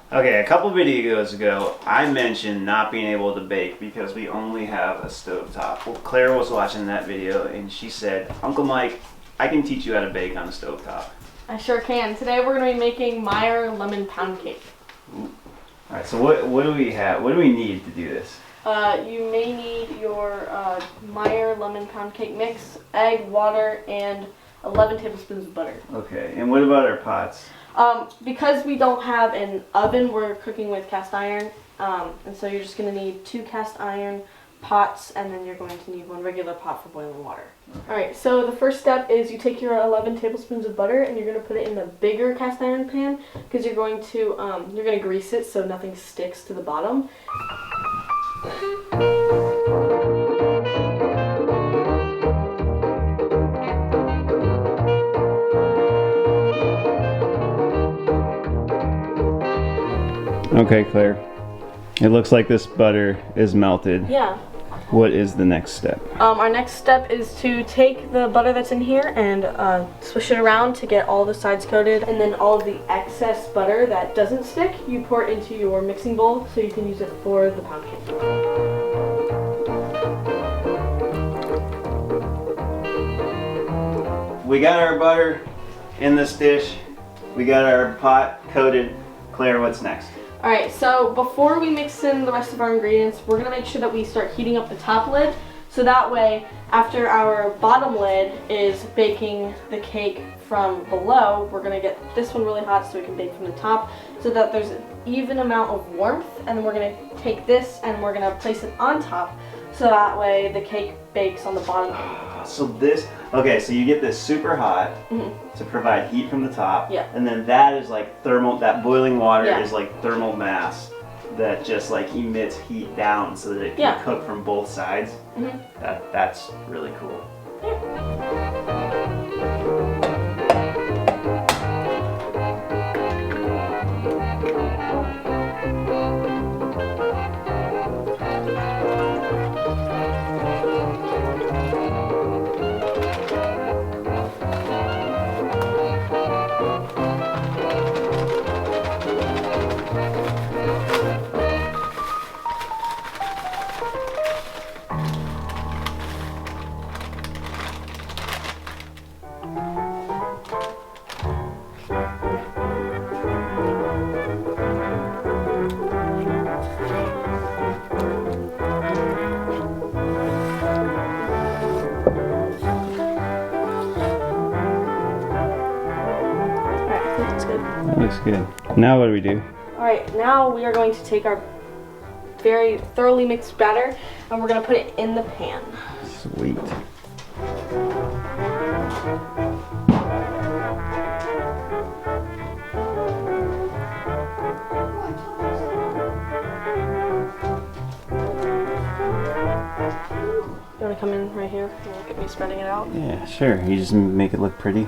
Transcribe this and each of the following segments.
Okay, a couple videos ago, I mentioned not being able to bake because we only have a stovetop. Well, Claire was watching that video and she said, Uncle Mike, I can teach you how to bake on a stovetop. I sure can. Today we're going to be making Meyer lemon pound cake. Ooh. All right, so what do we have? What do we need to do this? You may need your Meyer lemon pound cake mix, egg, water, and 11 tablespoons of butter. Okay, and what about our pots? Because we don't have an oven, we're cooking with cast iron, and so you're just going to need 2 cast iron pots, and then you're going to need 1 regular pot for boiling water. Okay. Alright, so the first step is you take your 11 tablespoons of butter and you're going to put it in the bigger cast iron pan because you're going to grease it so nothing sticks to the bottom. Okay, Claire. It looks like this butter is melted. Yeah. What is the next step? Our next step is to take the butter that's in here and swish it around to get all the sides coated, and then all of the excess butter that doesn't stick, you pour it into your mixing bowl so you can use it for the pound cake. We got our butter in this dish. We got our pot coated. Claire, what's next? Alright, so before we mix in the rest of our ingredients, we're going to make sure that we start heating up the top lid. So that way, after our bottom lid is baking the cake from below, we're going to get this one really hot so we can bake from the top so that there's an even amount of warmth. And then we're going to take this and we're going to place it on top so that way the cake bakes on the bottom. So you get this super hot to provide heat from the top. Yeah. And then that is like that boiling water Yeah. is like thermal mass that just like emits heat down so that it can cook from both sides. That's really cool. That looks good. Now what do we do? Alright, now we are going to take our very thoroughly mixed batter and we're going to put it in the pan. Sweet. You want to come in right here and look at me spreading it out? Yeah, sure. You just make it look pretty.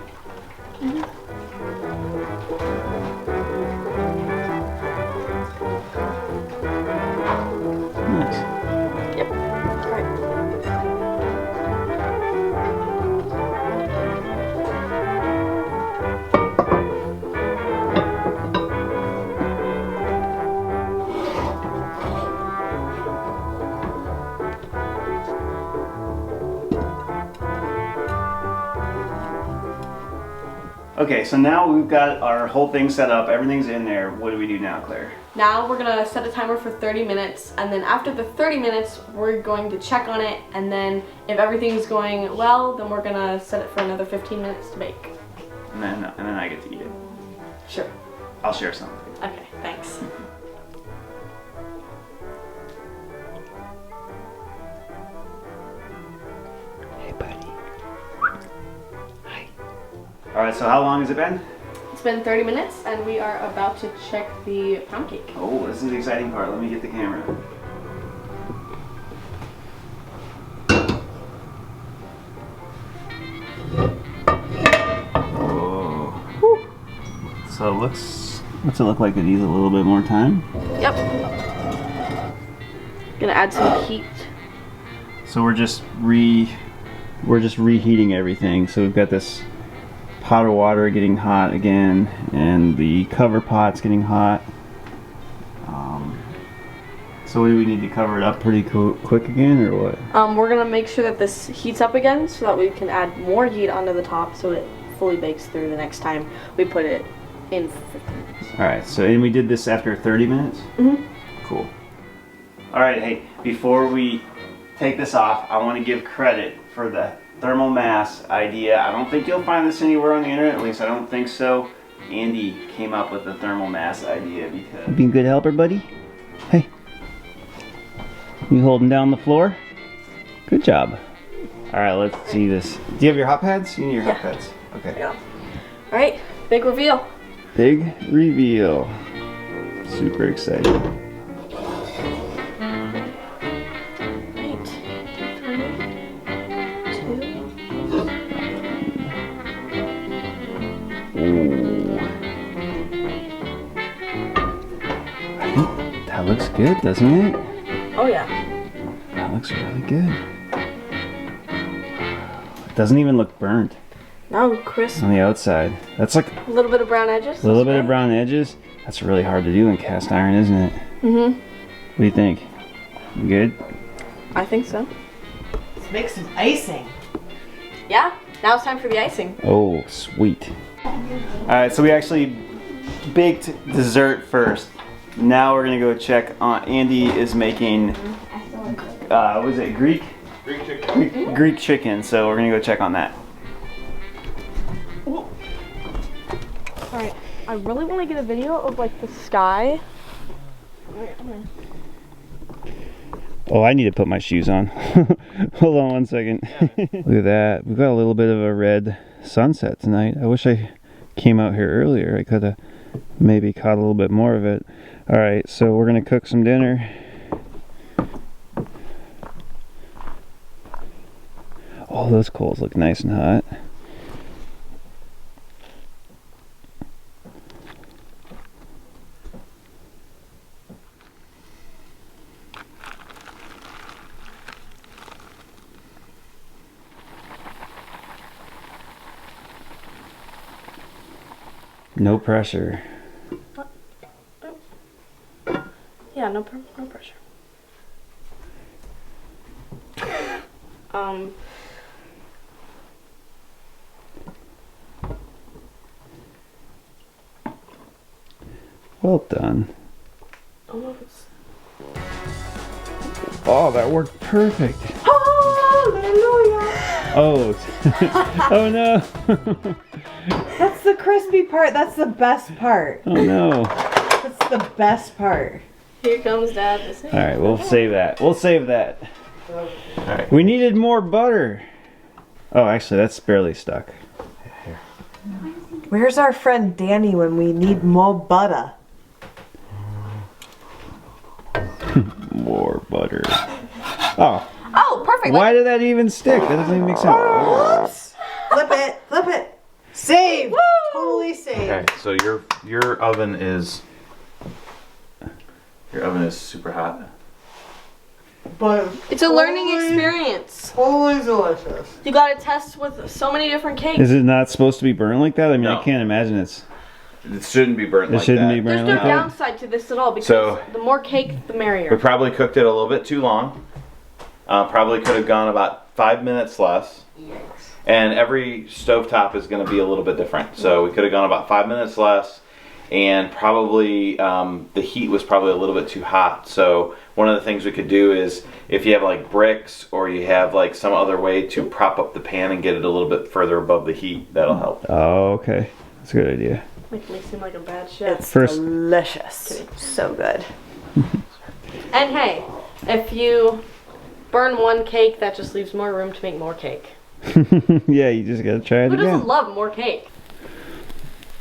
Nice. Yep. All right. Okay, so now we've got our whole thing set up. Everything's in there. What do we do now, Claire? Now we're going to set a timer for 30 minutes, and then after the 30 minutes, we're going to check on it, and then if everything's going well, then we're going to set it for another 15 minutes to bake. And then I get to eat it. Sure. I'll share some. Okay, thanks. Hey, buddy. Hi. All right, so how long has it been? It's been 30 minutes, and we are about to check the pound cake. Oh, this is the exciting part. Let me get the camera. Oh. So what's it look like it needs a little bit more time? Yep. Gonna add some heat. So we're just reheating everything. So we've got this pot of water getting hot again, and the cover pot's getting hot. So do we need to cover it up pretty quick again, or what? We're gonna make sure that this heats up again so that we can add more heat onto the top so it fully bakes through the next time we put it in for 15 minutes. Alright, so and we did this after 30 minutes? Mm-hmm. Cool. Alright, hey, before we take this off, I want to give credit for the thermal mass idea. I don't think you'll find this anywhere on the internet, at least I don't think so. Andy came up with the thermal mass idea because... You being a good helper, buddy? Hey. You holding down the floor? Good job. Alright, let's see this. Do you have your hot pads? You need your hot pads. Okay. Yeah. Alright, big reveal. Big reveal. Super excited. 8, 3, 2. Ooh. I think that looks good, doesn't it? Oh yeah. That looks really good. It doesn't even look burnt Now crisp. on the outside. That's like A little bit of brown edges. a little bit of brown edges. That's really hard to do in cast iron, isn't it? Mm-hmm. What do you think? You good? I think so. Let's make some icing. Yeah, now it's time for the icing. Oh, sweet. Alright, so we actually baked dessert first. Now we're gonna go check on, Andy is making, was it Greek? Greek chicken. Greek chicken, so we're gonna go check on that. Alright, I really want to get a video of like the sky. Oh, I need to put my shoes on. Hold on one second. Look at that. We've got a little bit of a red sunset tonight. I wish I came out here earlier. I could have maybe caught a little bit more of it. Alright, so we're going to cook some dinner. Oh, those coals look nice and hot. No pressure. Yeah, no pressure. Well done. Oh, Oh, that worked perfect. Hallelujah! Oh, oh no. That's the crispy part. That's the best part. Oh no. That's the best part. Here comes Dad. All right, we'll save that. We'll save that. All right. We needed more butter. Oh, actually, that's barely stuck. Where's our friend Danny when we need more butter? More butter. Oh. Oh, perfect. Why did that even stick? That doesn't even make sense. Whoops! Flip it! Flip it! Saved! Woo! Totally saved. Okay, so your oven is super hot. But It's a learning experience. totally delicious. You gotta test with so many different cakes. Is it not supposed to be burnt like that? I mean, No. I can't imagine it's... It shouldn't be burnt It like shouldn't that. be burnt There's no like that? downside to this at all because So- the more cake, the We merrier. probably cooked it a little bit too long. Probably could have gone about 5 minutes less. And every stovetop is going to be a little bit different. So we could have gone about 5 minutes less, and probably the heat was probably a little bit too hot. So one of the things we could do is if you have like bricks or you have like some other way to prop up the pan and get it a little bit further above the heat, that'll help. Oh, okay. That's a good idea. Make me seem like a bad chef. It's First- delicious. So good. And hey, if you burn one cake, that just leaves more room to make more cake. Yeah, you just gotta try it Who again. doesn't love more cake?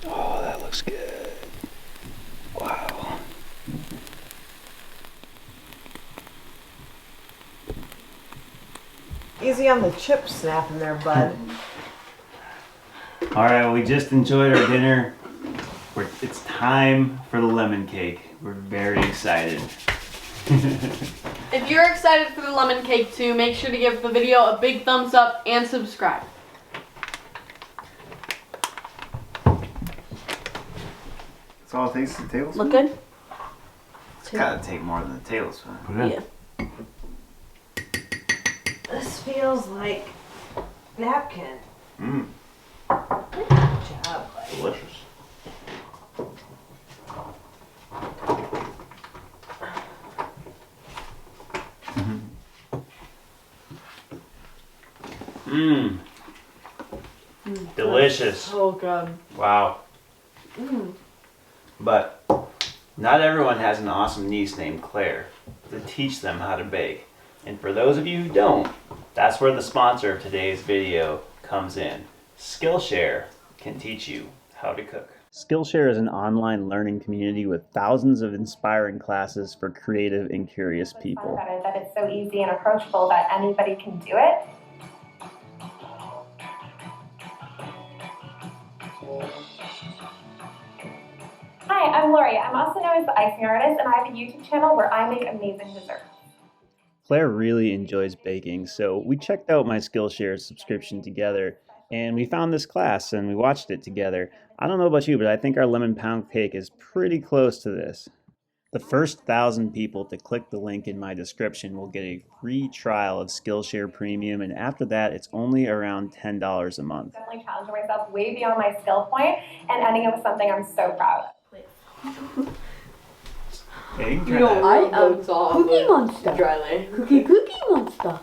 Oh, that looks good. Wow. Easy on the chip snapping there, bud. All right, well, we just enjoyed our dinner. It's time for the lemon cake. We're very excited. If you're excited for the lemon cake too, make sure to give the video a big thumbs up and subscribe. That's all it takes to the tablespoon? Look good? It's gotta take more than a tablespoon. Yeah. This feels like napkin. Mmm. Good job, buddy. Delicious. Mmm. Delicious. So good. Wow. Mm. But not everyone has an awesome niece named Claire to teach them how to bake. And for those of you who don't, that's where the sponsor of today's video comes in. Skillshare can teach you how to cook. Skillshare is an online learning community with thousands of inspiring classes for creative and curious people. About it, that it's so easy and approachable that anybody can do it. Hi, I'm Lori. I'm also known as the Icing Artist, and I have a YouTube channel where I make amazing desserts. Claire really enjoys baking, so we checked out my Skillshare subscription together, and we found this class and we watched it together. I don't know about you, but I think our lemon pound cake is pretty close to this. The first 1,000 people to click the link in my description will get a free trial of Skillshare Premium, and after that, it's only around $10 a month. Definitely challenging myself way beyond my skill point and ending up with something I'm so proud of. Yeah, you can You try don't that. I am Cookie Monster. Dryly. Cookie Monster.